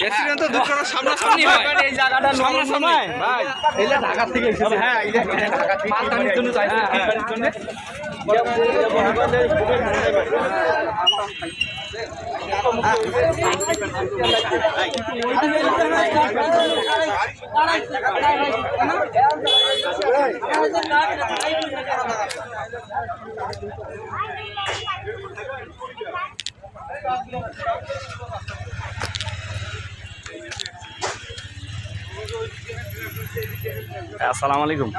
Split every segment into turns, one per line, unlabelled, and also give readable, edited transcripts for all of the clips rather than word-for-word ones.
accident তো দুঃখটা সামনাসামনি হয় এই জায়গাটা সামনাসামনি ভাই এলে ঢাকা থেকে এসেছে হ্যাঁ এলে ঢাকা থেকে মালদানির জন্য যাইছে ফিটবাড়ির জন্য আসসালামু আলাইকুম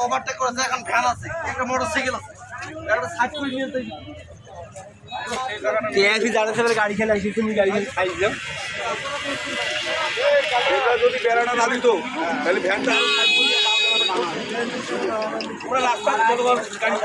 ওভারটেক করেছে এখন ভ্যান আছে একটা মোটরসাইকেল আছে একটা সাইড করে নিয়ে গাড়ি খেলে আসি তুমি গাড়ি খেলে খাই যাও যদি বেড়াটা না দিত তাহলে ভ্যানটা পুরো রাস্তা গাড়ি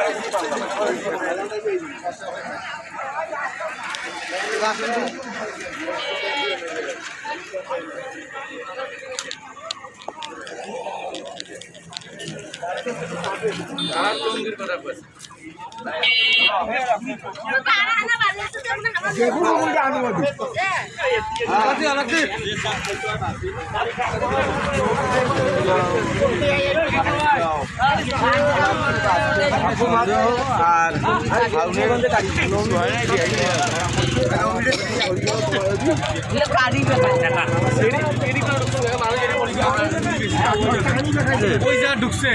আর ঢুকছে